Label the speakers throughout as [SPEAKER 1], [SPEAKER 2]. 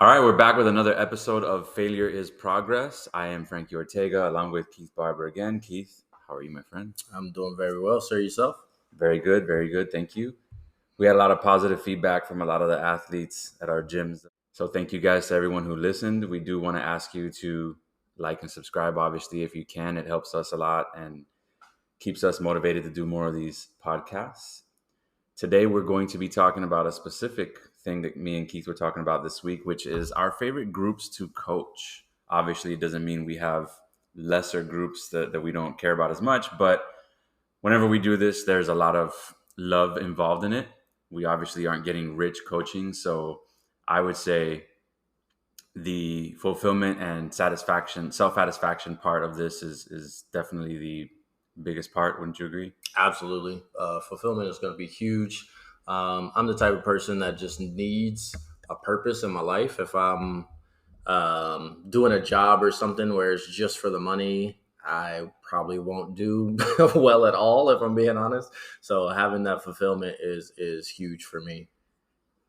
[SPEAKER 1] All right, we're back with another episode of Failure is Progress. I am Frankie Ortega along with Keith Barber again. Keith, how are you, my friend?
[SPEAKER 2] I'm doing very well, sir. Yourself?
[SPEAKER 1] Very good, very good. Thank you. We had a lot of positive feedback from a lot of the athletes at our gyms. So thank you guys to everyone who listened. We do want to ask you to like and subscribe, obviously, if you can. It helps us a lot and keeps us motivated to do more of these podcasts. Today, we're going to be talking about a specific thing that me and Keith were talking about this week, which is our favorite groups to coach. Obviously, it doesn't mean we have lesser groups that we don't care about as much, but whenever we do this, there's a lot of love involved in it. We obviously aren't getting rich coaching. So I would say the fulfillment and satisfaction, self-satisfaction part of this is definitely the biggest part. Wouldn't you agree?
[SPEAKER 2] Absolutely. Fulfillment is going to be huge. I'm the type of person that just needs a purpose in my life. If I'm doing a job or something where it's just for the money, I probably won't do well at all, if I'm being honest. So having that fulfillment is huge for me.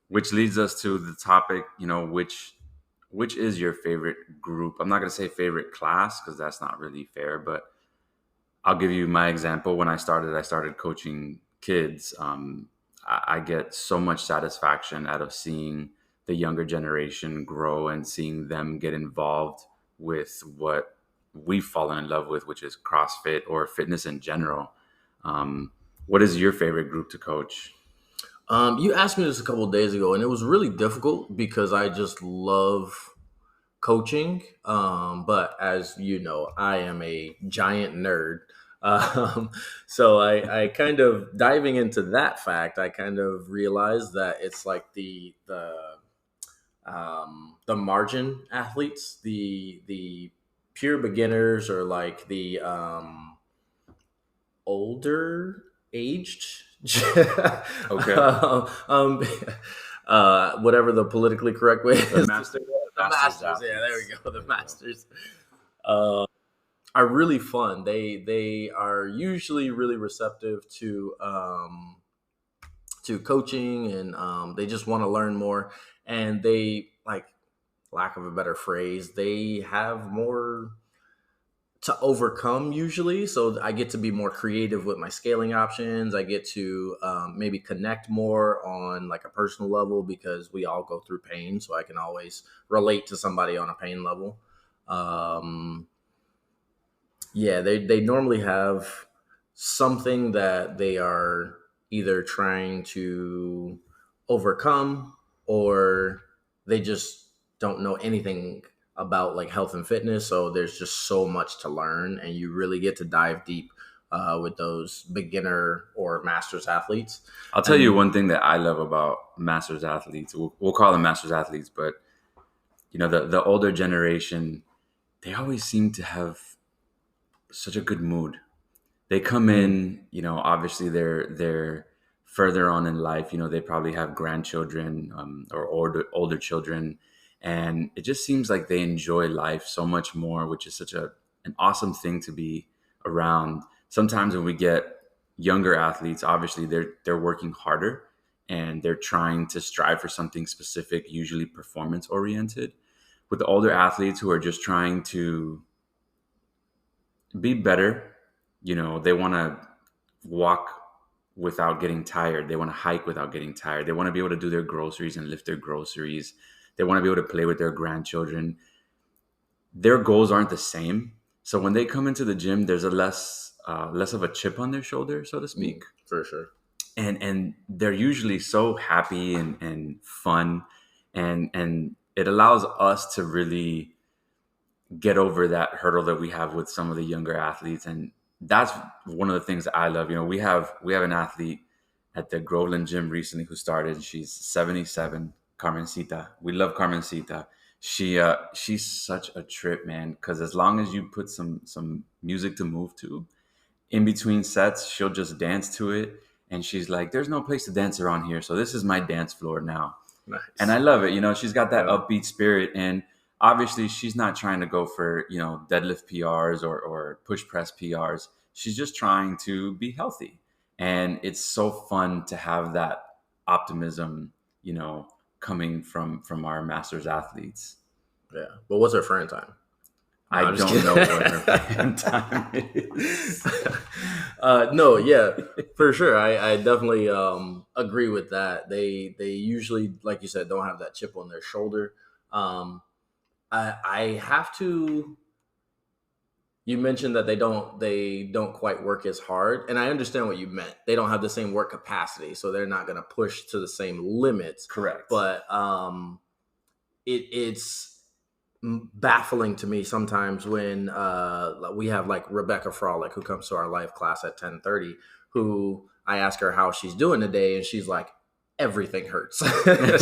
[SPEAKER 1] Which leads us to the topic, which is your favorite group? I'm not going to say favorite class because that's not really fair, but I'll give you my example. When I started coaching kids. I get so much satisfaction out of seeing the younger generation grow and seeing them get involved with what we've fallen in love with, which is CrossFit or fitness in general. What is your favorite group to coach?
[SPEAKER 2] You asked me this a couple of days ago, and it was really difficult because I just love coaching. But as you know, I am a giant nerd. Um, so I kind of diving into that fact, I kind of realized that it's like the margin athletes, the pure beginners, or like the older aged.
[SPEAKER 1] Okay.
[SPEAKER 2] um, Whatever the politically correct way
[SPEAKER 1] The
[SPEAKER 2] is.
[SPEAKER 1] master,
[SPEAKER 2] The masters, yeah, there we go. The masters uh, are really fun. They are usually really receptive to coaching, and they just want to learn more. And they, like, lack of a better phrase, they have more to overcome usually. So I get to be more creative with my scaling options. I get to maybe connect more on like a personal level because we all go through pain. So I can always relate to somebody on a pain level. Um, yeah, they normally have something that they are either trying to overcome, or they just don't know anything about like health and fitness. So there's just so much to learn, and you really get to dive deep with those beginner or masters athletes.
[SPEAKER 1] I'll tell you
[SPEAKER 2] And
[SPEAKER 1] one thing that I love about masters athletes. We'll call them masters athletes, but the older generation, they always seem to have such a good mood. They come in, obviously they're further on in life. They probably have grandchildren, or older children, and it just seems like they enjoy life so much more, which is such an awesome thing to be around. Sometimes when we get younger athletes, obviously they're working harder and they're trying to strive for something specific, usually performance oriented. With the older athletes who are just trying to be better, they want to walk without getting tired. They want to hike without getting tired. They want to be able to do their groceries and lift their groceries. They want to be able to play with their grandchildren. Their goals aren't the same. So when they come into the gym, there's a less of a chip on their shoulder, so to speak.
[SPEAKER 2] for sure.
[SPEAKER 1] And they're usually so happy and fun, and it allows us to really get over that hurdle that we have with some of the younger athletes. And that's one of the things that I love. We have an athlete at the Groveland gym recently who started. She's 77, Carmencita. We love Carmencita. She's such a trip, man, because as long as you put some music to move to in between sets, she'll just dance to it. And she's like, there's no place to dance around here, so this is my dance floor now. And
[SPEAKER 2] Nice.
[SPEAKER 1] I love it. She's got that
[SPEAKER 2] Yeah.
[SPEAKER 1] upbeat spirit. And obviously, she's not trying to go for, deadlift PRs or push press PRs. She's just trying to be healthy. And it's so fun to have that optimism, coming from our masters athletes.
[SPEAKER 2] Yeah, but what's her friend time? No,
[SPEAKER 1] I
[SPEAKER 2] I'm just
[SPEAKER 1] don't
[SPEAKER 2] kidding.
[SPEAKER 1] know what her fan time is.
[SPEAKER 2] No, yeah, for sure. I definitely agree with that. They usually, like you said, don't have that chip on their shoulder. Um, I have to. You mentioned that they don't quite work as hard, and I understand what you meant. They don't have the same work capacity, so they're not going to push to the same limits.
[SPEAKER 1] Correct.
[SPEAKER 2] But it's baffling to me sometimes when we have like Rebecca Frolic who comes to our life class at 10:30, who I ask her how she's doing today, and she's like, everything hurts.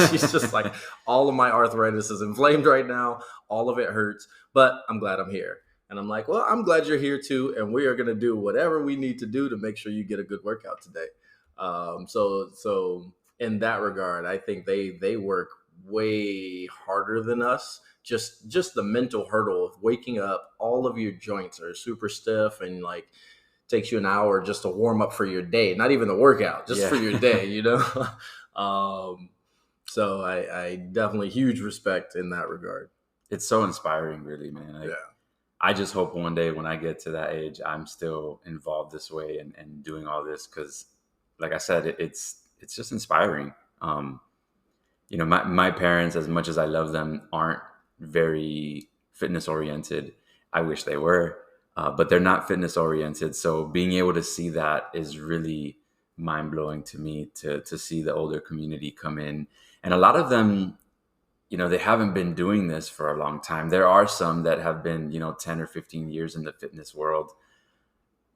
[SPEAKER 2] She's just like, all of my arthritis is inflamed right now, all of it hurts, but I'm glad I'm here. And I'm like, well, I'm glad you're here too, and we are going to do whatever we need to do to make sure you get a good workout today. So in that regard, I think they work way harder than us. Just the mental hurdle of waking up, all of your joints are super stiff, and like takes you an hour just to warm up for your day, not even the workout, just for your day, you know. So I definitely huge respect in that regard.
[SPEAKER 1] It's so inspiring, really, man.
[SPEAKER 2] Yeah.
[SPEAKER 1] I just hope one day when I get to that age, I'm still involved this way and doing all this because, like I said, it's just inspiring. My parents, as much as I love them, aren't very fitness oriented. I wish they were, but they're not fitness oriented. So being able to see that is really mind blowing to me to see the older community come in. And a lot of them, they haven't been doing this for a long time. There are some that have been, 10 or 15 years in the fitness world,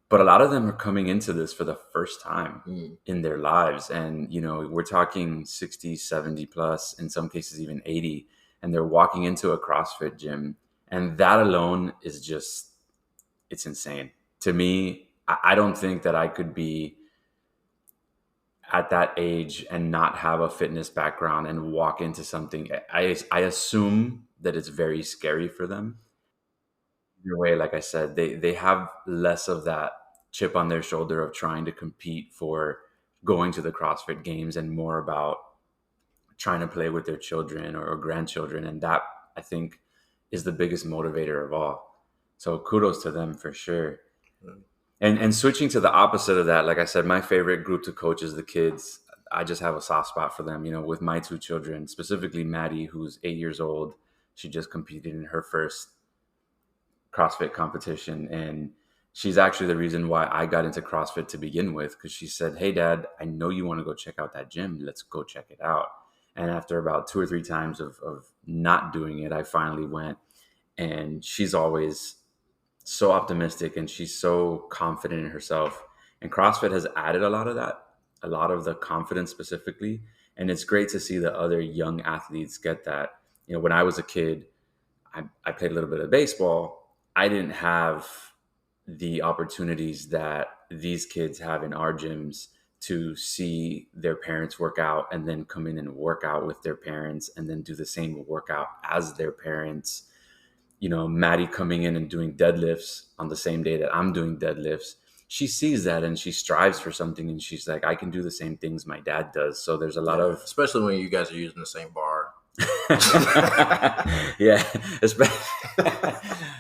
[SPEAKER 1] but a lot of them are coming into this for the first time in their lives. And, we're talking 60, 70 plus, in some cases, even 80, and they're walking into a CrossFit gym. And that alone is just, it's insane. To me, I don't think that I could be at that age and not have a fitness background and walk into something. I assume that it's very scary for them. Either way, like I said, they have less of that chip on their shoulder of trying to compete for going to the CrossFit Games and more about trying to play with their children or grandchildren. And that, I think, is the biggest motivator of all. So kudos to them for sure. And switching to the opposite of that, like I said, my favorite group to coach is the kids. I just have a soft spot for them, with my two children, specifically Maddie, who's 8 years old. She just competed in her first CrossFit competition. And she's actually the reason why I got into CrossFit to begin with, because she said, "Hey, Dad, I know you want to go check out that gym. Let's go check it out." And after about 2 or 3 times of not doing it, I finally went. And she's always so optimistic and she's so confident in herself. And CrossFit has added a lot of that, a lot of the confidence specifically. And it's great to see the other young athletes get that. When I was a kid, I played a little bit of baseball. I didn't have the opportunities that these kids have in our gyms to see their parents work out and then come in and work out with their parents and then do the same workout as their parents. Maddie coming in and doing deadlifts on the same day that I'm doing deadlifts. She sees that and she strives for something and she's like, I can do the same things my dad does. So there's a lot of,
[SPEAKER 2] especially when you guys are using the same bar.
[SPEAKER 1] Yeah.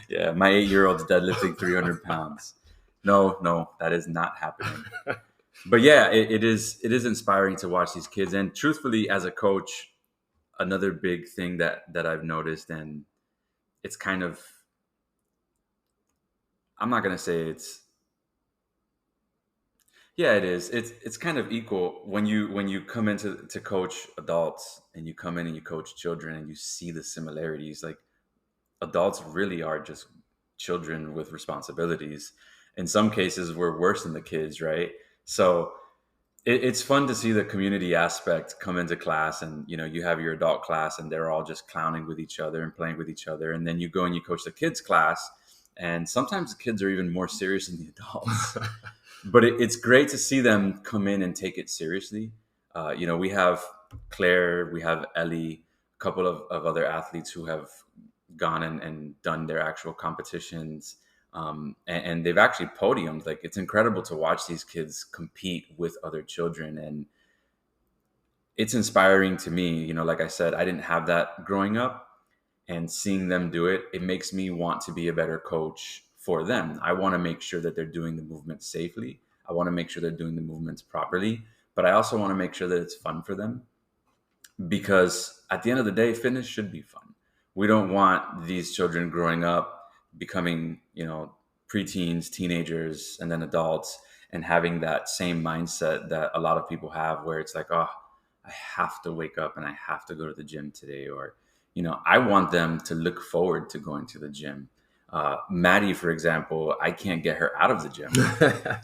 [SPEAKER 1] Yeah. My 8-year-old's deadlifting 300 pounds. No, that is not happening. But yeah, it is inspiring to watch these kids. And truthfully, as a coach, another big thing that I've noticed, and it's kind of, I'm not going to say it is. It's kind of equal when you come into to coach adults and you come in and you coach children and you see the similarities. Like, adults really are just children with responsibilities. In some cases, we're worse than the kids, right? So it's fun to see the community aspect come into class, and you have your adult class and they're all just clowning with each other and playing with each other, and then you go and you coach the kids class, and sometimes the kids are even more serious than the adults. But it's great to see them come in and take it seriously. We have Claire, we have Ellie, a couple of other athletes who have gone and done their actual competitions. And they've actually podiumed. Like, it's incredible to watch these kids compete with other children. And it's inspiring to me. Like I said, I didn't have that growing up, and seeing them do it, it makes me want to be a better coach for them. I want to make sure that they're doing the movements safely. I want to make sure they're doing the movements properly, but I also want to make sure that it's fun for them, because at the end of the day, fitness should be fun. We don't want these children growing up becoming, preteens, teenagers, and then adults, and having that same mindset that a lot of people have, where it's like, oh, I have to wake up and I have to go to the gym today. Or, I want them to look forward to going to the gym. Maddie, for example, I can't get her out of the gym.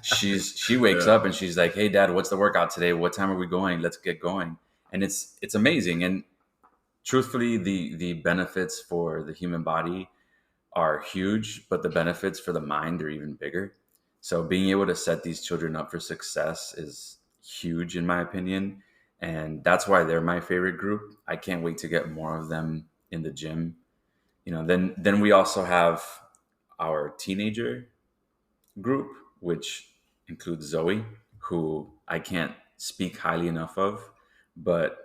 [SPEAKER 1] She wakes
[SPEAKER 2] Yeah.
[SPEAKER 1] up and she's like, "Hey, Dad, what's the workout today? What time are we going? Let's get going." And it's amazing. And truthfully, the benefits for the human body are huge, but the benefits for the mind are even bigger. So being able to set these children up for success is huge, in my opinion, and that's why they're my favorite group. I can't wait to get more of them in the gym. Then we also have our teenager group, which includes Zoe, who I can't speak highly enough of, but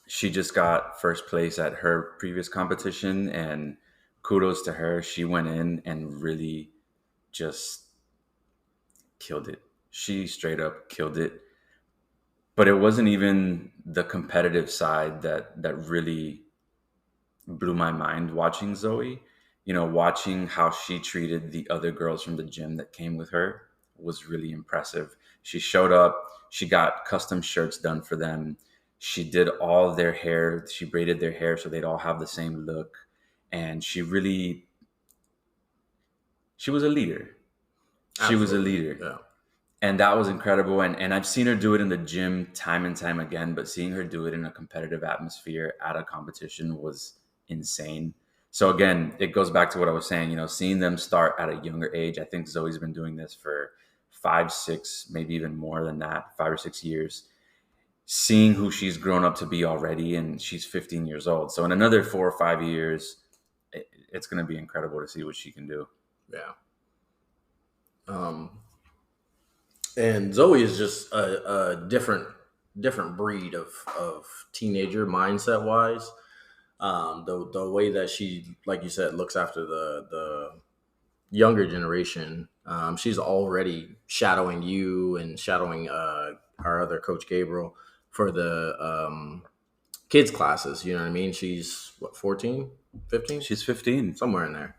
[SPEAKER 1] she just got first place at her previous competition, and kudos to her. She went in and really just killed it. She straight up killed it. But it wasn't even the competitive side that really blew my mind watching Zoe. Watching how she treated the other girls from the gym that came with her was really impressive. She showed up, she got custom shirts done for them. She did all their hair, she braided their hair so they'd all have the same look. And she was a leader. She was a
[SPEAKER 2] Absolutely.
[SPEAKER 1] leader.
[SPEAKER 2] Yeah.
[SPEAKER 1] And that was incredible. And I've seen her do it in the gym time and time again, but seeing her do it in a competitive atmosphere at a competition was insane. So again, it goes back to what I was saying, seeing them start at a younger age. I think Zoe's been doing this for 5, 6, maybe even more than that, 5 or 6 years. Seeing who she's grown up to be already, and she's 15 years old. So in another 4 or 5 years, it's going to be incredible to see what she can do.
[SPEAKER 2] Yeah. Um, and Zoe is just a different breed of teenager mindset wise. The way that she, like you said, looks after the younger generation. She's already shadowing you and shadowing our other coach Gabriel for the kids classes. You know what I mean? She's what, 14, 15,
[SPEAKER 1] She's 15.
[SPEAKER 2] somewhere in there.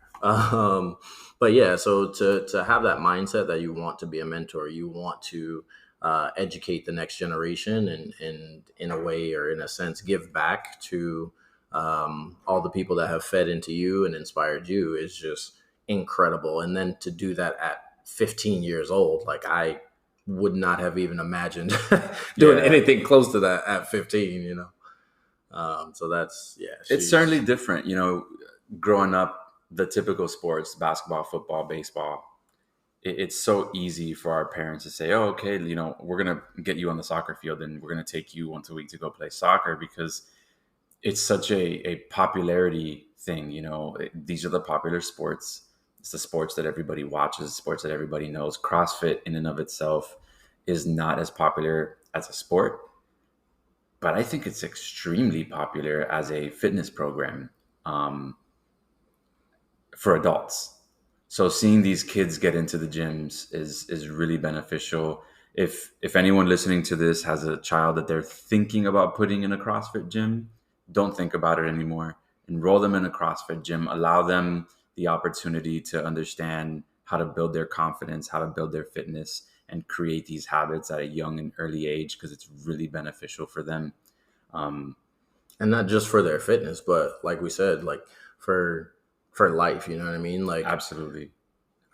[SPEAKER 2] But yeah, so to have that mindset that you want to be a mentor, you want to educate the next generation, and in a way or in a sense give back to all the people that have fed into you and inspired you, is just incredible. And then to do that at 15 years old, like I would not have even imagined doing
[SPEAKER 1] Yeah.
[SPEAKER 2] anything close to that at 15, you know? So that's, yeah,
[SPEAKER 1] It's certainly different, growing up, the typical sports, basketball, football, baseball. It's so easy for our parents to say, oh, okay, we're going to get you on the soccer field and we're going to take you once a week to go play soccer, because it's such a popularity thing. These are the popular sports. It's the sports that everybody watches, sports that everybody knows. CrossFit in and of itself is not as popular as a sport, but I think it's extremely popular as a fitness program, um, for adults. So seeing these kids get into the gyms is really beneficial. If anyone listening to this has a child that they're thinking about putting in a CrossFit gym, don't think about it anymore. Enroll them in a CrossFit gym. Allow them the opportunity to understand how to build their confidence, how to build their fitness, and create these habits at a young and early age, because it's really beneficial for them. Um,
[SPEAKER 2] And not just for their fitness, but like we said, like for life. You know what I mean? Like
[SPEAKER 1] Absolutely.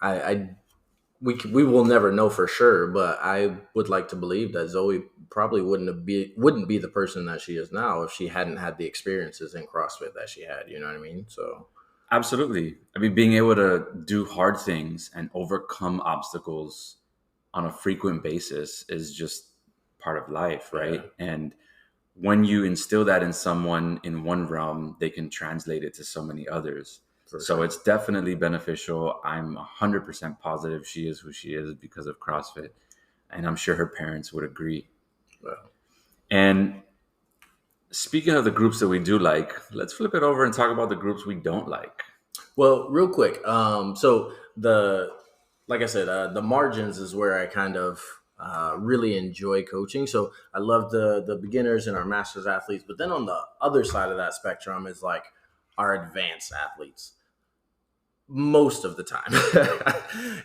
[SPEAKER 2] I we will never know for sure, but I would like to believe that Zoe probably wouldn't be the person that she is now if she hadn't had the experiences in CrossFit that she had. You know what I mean? So
[SPEAKER 1] Absolutely. I mean, being able to do hard things and overcome obstacles on a frequent basis is just part of life,
[SPEAKER 2] yeah,
[SPEAKER 1] right? And when you instill that in someone in one realm, they can translate it to so many others.
[SPEAKER 2] for
[SPEAKER 1] So
[SPEAKER 2] sure.
[SPEAKER 1] it's definitely beneficial. I'm 100% positive she is who she is because of CrossFit. And I'm sure her parents would agree.
[SPEAKER 2] Well,
[SPEAKER 1] And Speaking of the groups that we do like, let's flip it over and talk about the groups we don't like.
[SPEAKER 2] Well, real quick, so the like I said, the margins is where I kind of really enjoy coaching. So I love the beginners and our masters athletes, but then on the other side of that spectrum is like our advanced athletes. Most of the time,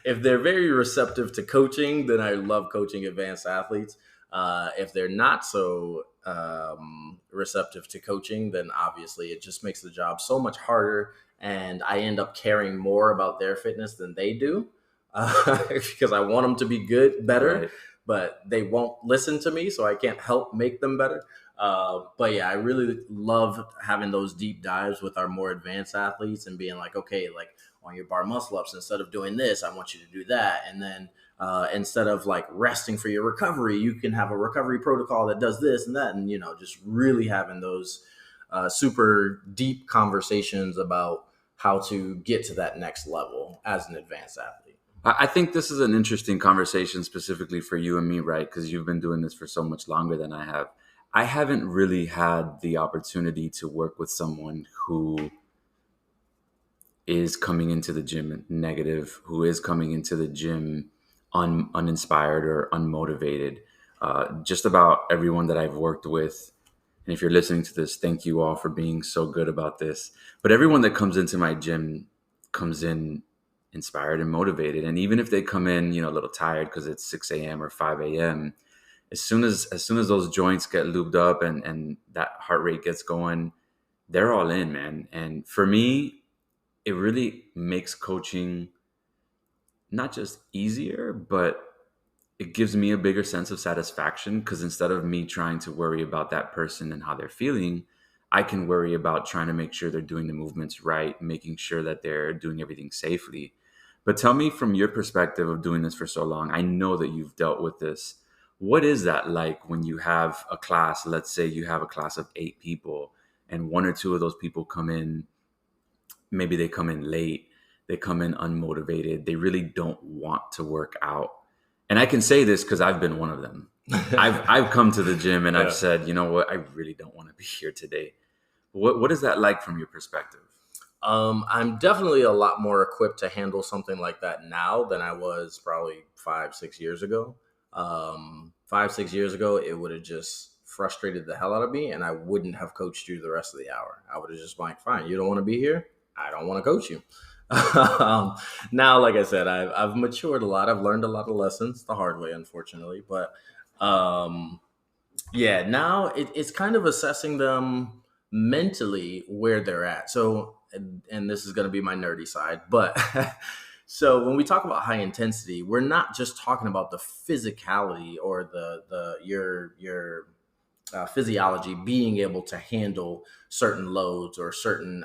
[SPEAKER 2] if they're very receptive to coaching, then I love coaching advanced athletes. If they're not so receptive to coaching, then obviously it just makes the job so much harder, and I end up caring more about their fitness than they do because I want them to be good, better,
[SPEAKER 1] Right.
[SPEAKER 2] but they won't listen to me, so I can't help make them better. But yeah, I really love having those deep dives with our more advanced athletes and being like, okay, like on your bar muscle ups, instead of doing this, I want you to do that. And then instead of like resting for your recovery, you can have a recovery protocol that does this and that. And, just really having those super deep conversations about how to get to that next level as an advanced athlete.
[SPEAKER 1] I think this is an interesting conversation specifically for you and me, right? Because you've been doing this for so much longer than I have. I haven't really had the opportunity to work with someone who is coming into the gym negative, who is coming into the gym uninspired or unmotivated. Just about everyone that I've worked with, and if you're listening to this, thank you all for being so good about this. But everyone that comes into my gym comes in inspired and motivated. And even if they come in, a little tired because it's 6 a.m. or 5 a.m., as soon as those joints get lubed up and that heart rate gets going, they're all in, man. And for me, it really makes coaching not just easier, but it gives me a bigger sense of satisfaction because instead of me trying to worry about that person and how they're feeling, I can worry about trying to make sure they're doing the movements right, making sure that they're doing everything safely. But tell me from your perspective of doing this for so long, I know that you've dealt with this. What is that like when you have a class, let's say you have a class of 8 people and one or two of those people come in, maybe they come in late, they come in unmotivated, they really don't want to work out. And I can say this because I've been one of them. I've come to the gym and I've
[SPEAKER 2] Yeah.
[SPEAKER 1] said, you know what, I really don't want to be here today. What is that like from your perspective?
[SPEAKER 2] I'm definitely a lot more equipped to handle something like that now than I was probably 5, 6 years ago. 5, 6 years ago, it would have just frustrated the hell out of me, and I wouldn't have coached you the rest of the hour. I would have just been like, fine, you don't want to be here. I don't want to coach you. um, Now, like I said, I've matured a lot. I've learned a lot of lessons the hard way, unfortunately. But um, yeah, now it's kind of assessing them mentally where they're at. So, and this is going to be my nerdy side, but so when we talk about high intensity, we're not just talking about the physicality or the your physiology being able to handle certain loads or certain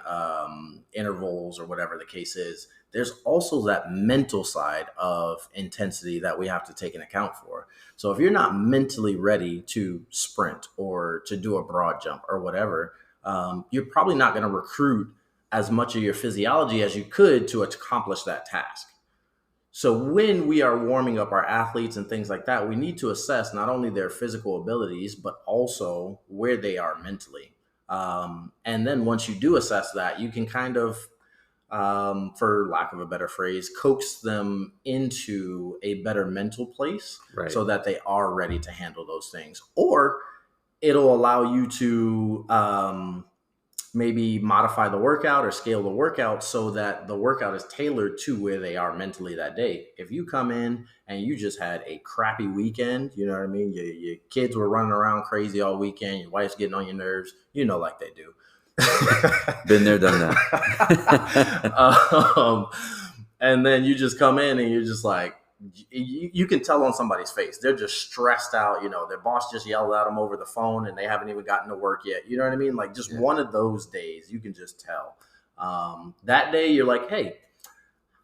[SPEAKER 2] intervals or whatever the case is. There's also that mental side of intensity that we have to take an account for. So if you're not mentally ready to sprint or to do a broad jump or whatever, you're probably not going to recruit as much of your physiology as you could to accomplish that task. So when we are warming up our athletes and things like that, we need to assess not only their physical abilities, but also where they are mentally. And then once you do assess that, you can kind of, for lack of a better phrase, coax them into a better mental place
[SPEAKER 1] Right.
[SPEAKER 2] so that they are ready to handle those things. Or it'll allow you to maybe modify the workout or scale the workout so that the workout is tailored to where they are mentally that day. If you come in and you just had a crappy weekend, you know what I mean? Your kids were running around crazy all weekend, your wife's getting on your nerves, like they do.
[SPEAKER 1] Been there, done that.
[SPEAKER 2] um, and then you just come in and you're just like, you can tell on somebody's face. They're just stressed out. Their boss just yelled at them over the phone and they haven't even gotten to work yet. You know what I mean? Like just
[SPEAKER 1] Yeah.
[SPEAKER 2] one of those days, you can just tell. That day you're like, hey,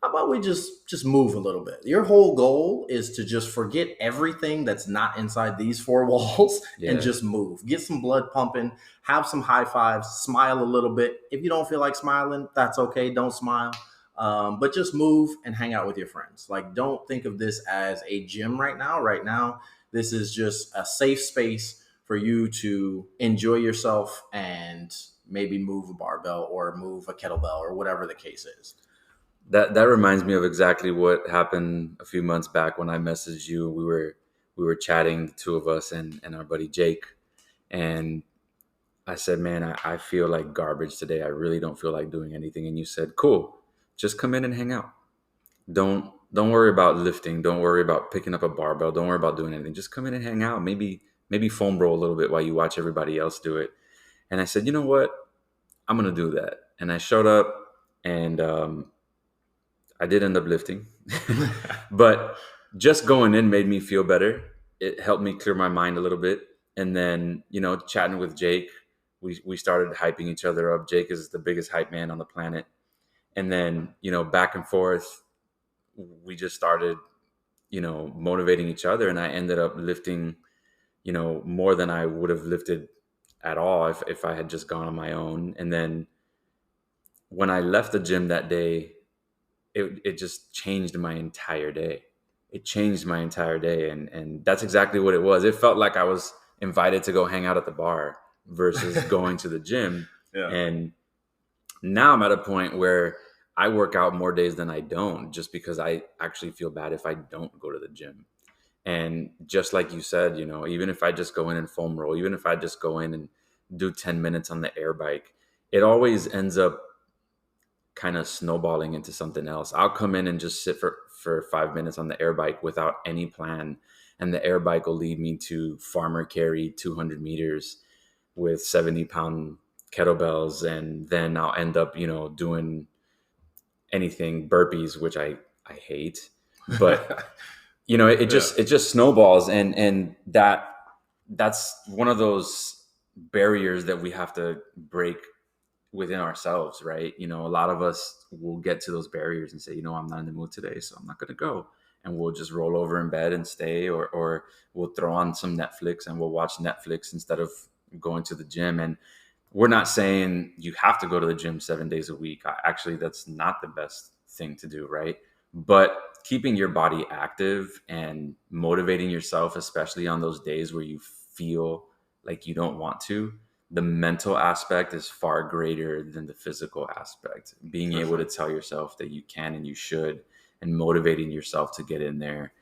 [SPEAKER 2] how about we just move a little bit? Your whole goal is to just forget everything that's not inside these four walls
[SPEAKER 1] Yeah.
[SPEAKER 2] and just move. Get some blood pumping, have some high fives, smile a little bit. If you don't feel like smiling, that's okay. Don't smile. But just move and hang out with your friends. Like, don't think of this as a gym right now. Right now, this is just a safe space for you to enjoy yourself and maybe move a barbell or move a kettlebell or whatever the case is.
[SPEAKER 1] That reminds me of exactly what happened a few months back when I messaged you. We were chatting, the two of us and our buddy Jake, and I said, "Man, I feel like garbage today. I really don't feel like doing anything." And you said, "Cool, just come in and hang out. Don't worry about lifting. Don't worry about picking up a barbell. Don't worry about doing anything. Just come in and hang out. Maybe foam roll a little bit while you watch everybody else do it." And I said, "You know what? I'm gonna do that." And I showed up, and I did end up lifting, but just going in made me feel better. It helped me clear my mind a little bit. And then, chatting with Jake, we started hyping each other up. Jake is the biggest hype man on the planet. And then, back and forth, we just started, motivating each other. And I ended up lifting, more than I would have lifted at all if I had just gone on my own. And then when I left the gym that day, it just changed my entire day. It changed my entire day. And that's exactly what it was. It felt like I was invited to go hang out at the bar versus going to the gym.
[SPEAKER 2] Yeah.
[SPEAKER 1] And now I'm at a point where I work out more days than I don't, just because I actually feel bad if I don't go to the gym. And just like you said, even if I just go in and foam roll, even if I just go in and do 10 minutes on the air bike, it always ends up kind of snowballing into something else. I'll come in and just sit for 5 minutes on the air bike without any plan. And the air bike will lead me to farmer carry 200 meters with 70-pound kettlebells. And then I'll end up, doing anything, burpees, which I hate, but it just snowballs. And that's one of those barriers that we have to break within ourselves, right? A lot of us will get to those barriers and say, I'm not in the mood today, so I'm not going to go. And we'll just roll over in bed and stay, or we'll throw on some Netflix and we'll watch Netflix instead of going to the gym. And we're not saying you have to go to the gym 7 days a week. Actually, that's not the best thing to do, right? But keeping your body active and motivating yourself, especially on those days where you feel like you don't want to, the mental aspect is far greater than the physical aspect. Being able to tell yourself that you can and you should, and motivating yourself to get in there,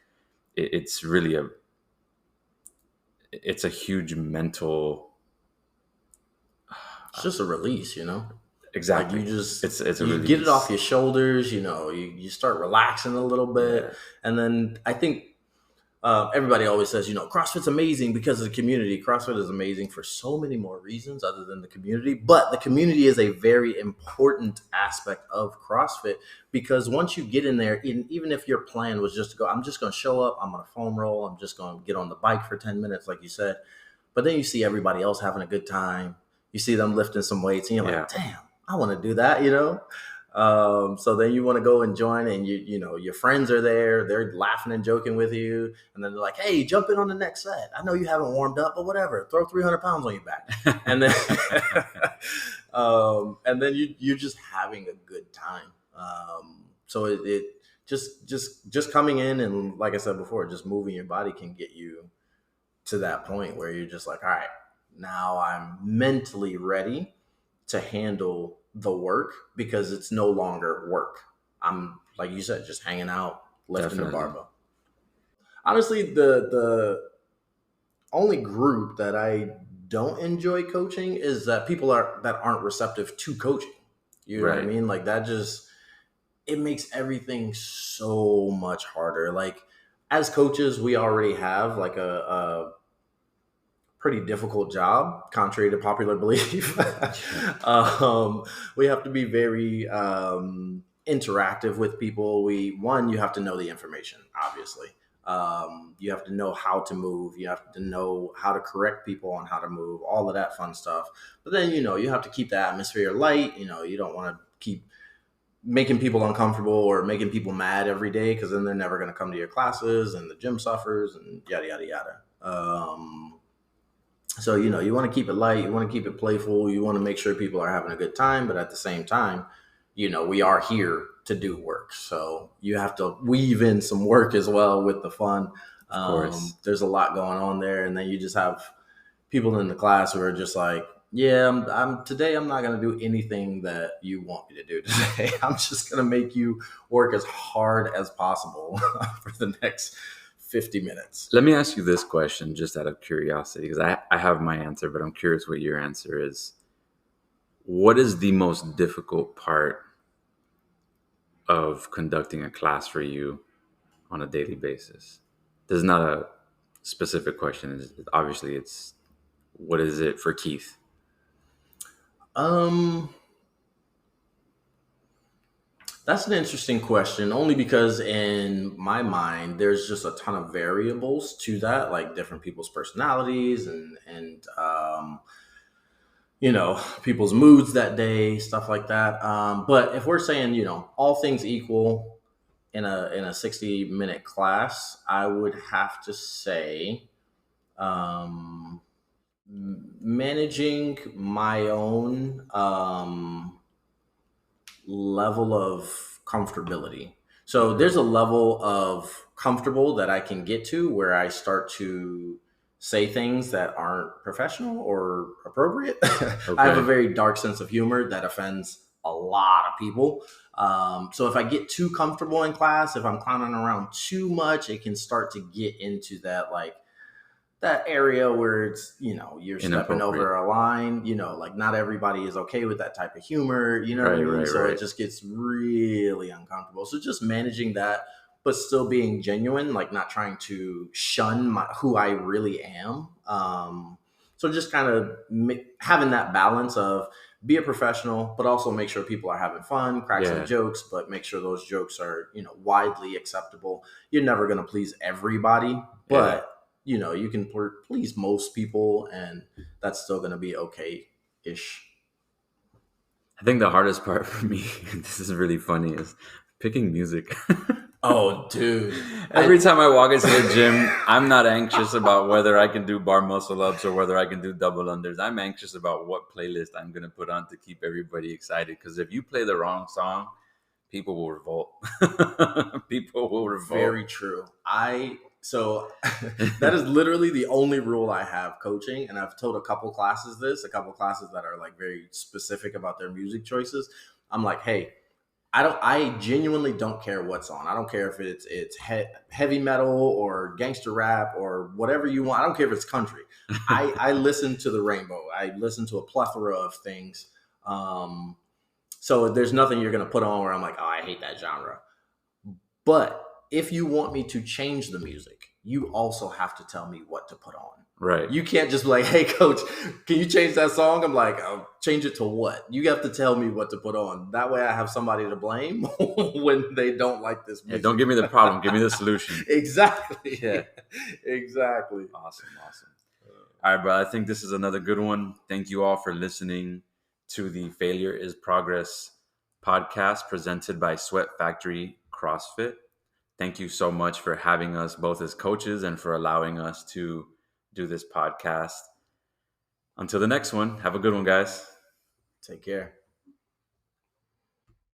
[SPEAKER 1] it's really it's a huge mental.
[SPEAKER 2] It's just a release,
[SPEAKER 1] Exactly.
[SPEAKER 2] Like you just
[SPEAKER 1] it's a
[SPEAKER 2] you
[SPEAKER 1] release.
[SPEAKER 2] get it off your shoulders, you start relaxing a little bit,
[SPEAKER 1] Yeah.
[SPEAKER 2] and then I think everybody always says, CrossFit's amazing because of the community. CrossFit is amazing for so many more reasons other than the community. But the community is a very important aspect of CrossFit, because once you get in there, even if your plan was just to go, I'm just going to show up, I'm going to foam roll, I'm just going to get on the bike for 10 minutes, like you said. But then you see everybody else having a good time. You see them lifting some weights, and you're like, damn, I want to do that, So then you want to go and join, and your friends are there, they're laughing and joking with you, and then they're like, hey, jump in on the next set. I know you haven't warmed up, but whatever, throw 300 pounds on your back. And then you're just having a good time. So it just coming in, and like I said before, just moving your body can get you to that point where you're just like, all right, now I'm mentally ready to handle the work, because it's no longer work. I'm, like you said, just hanging out, lifting the barbell. Honestly, the only group that I don't enjoy coaching is that people that aren't receptive to coaching. You know what I mean? Like that it makes everything so much harder. Like as coaches, we already have like a pretty difficult job, contrary to popular belief. We have to be very interactive with people. You have to know the information, obviously. You have to know how to move. You have to know how to correct people on how to move, all of that fun stuff. But then, you have to keep the atmosphere light. You don't want to keep making people uncomfortable or making people mad every day, because then they're never going to come to your classes and the gym suffers and yada, yada, yada. So, you want to keep it light, you want to keep it playful, you want to make sure people are having a good time, but at the same time, we are here to do work. So you have to weave in some work as well with the fun. Of course. There's a lot going on there. And then you just have, people in the class who are just like, yeah, I'm today. I'm not gonna do anything that you want me to do today. I'm just gonna make you work as hard as possible for the next 50 minutes.
[SPEAKER 1] Let me ask you this question just out of curiosity, because I have my answer, but I'm curious what your answer is. What is the most difficult part of conducting a class for you on a daily basis? This is not a specific question. Obviously, it's what is it for Keith?
[SPEAKER 2] Um, that's an interesting question, only because in my mind, there's just a ton of variables to that, like different people's personalities and people's moods that day, stuff like that. But if we're saying, all things equal in a 60-minute class, I would have to say um, managing my own level of comfortability. So there's a level of comfortable that I can get to where I start to say things that aren't professional or appropriate. I have a
[SPEAKER 1] Okay.
[SPEAKER 2] very dark sense of humor that offends a lot of people. So if I get too comfortable in class, if I'm clowning around too much, it can start to get into that area where it's, you're stepping
[SPEAKER 1] Inappropriate.
[SPEAKER 2] over a line, like not everybody is okay with that type of humor, you know what I
[SPEAKER 1] Right,
[SPEAKER 2] mean?
[SPEAKER 1] right,
[SPEAKER 2] So
[SPEAKER 1] right.
[SPEAKER 2] it just gets really uncomfortable. So just managing that, but still being genuine, like not trying to shun who I really am. So just kind of having that balance of be a professional, but also make sure people are having fun, crack some
[SPEAKER 1] Yeah,
[SPEAKER 2] jokes, but make sure those jokes are, widely acceptable. You're never going to please everybody,
[SPEAKER 1] yeah.
[SPEAKER 2] but you can please most people, and that's still going to be okay ish.
[SPEAKER 1] I think the hardest part for me, this is really funny, is picking music.
[SPEAKER 2] Oh, dude.
[SPEAKER 1] Every time I walk into the gym, I'm not anxious about whether I can do bar muscle ups or whether I can do double unders. I'm anxious about what playlist I'm going to put on to keep everybody excited. Because if you play the wrong song, people will revolt. People will revolt.
[SPEAKER 2] Very true. So that is literally the only rule I have coaching, and I've told a couple classes that are like very specific about their music choices. I'm like, hey, I genuinely don't care what's on. I don't care if it's heavy metal or gangster rap or whatever you want. I don't care if it's country. I listen to the rainbow. I listen to a plethora of things. Um, so there's nothing you're gonna put on where I'm like, oh, I hate that genre. But if you want me to change the music, you also have to tell me what to put on.
[SPEAKER 1] Right.
[SPEAKER 2] You can't just be like, hey, coach, can you change that song? I'm like, I'll change it to what? You have to tell me what to put on. That way I have somebody to blame when they don't like this
[SPEAKER 1] Yeah,
[SPEAKER 2] music.
[SPEAKER 1] don't give me the problem. Give me the solution.
[SPEAKER 2] Exactly.
[SPEAKER 1] Yeah.
[SPEAKER 2] Exactly.
[SPEAKER 1] Awesome. Awesome. All right, bro. I think this is another good one. Thank you all for listening to the Failure is Progress podcast presented by Sweat Factory CrossFit. Thank you so much for having us both as coaches and for allowing us to do this podcast. Until the next one, have a good one, guys.
[SPEAKER 2] Take care.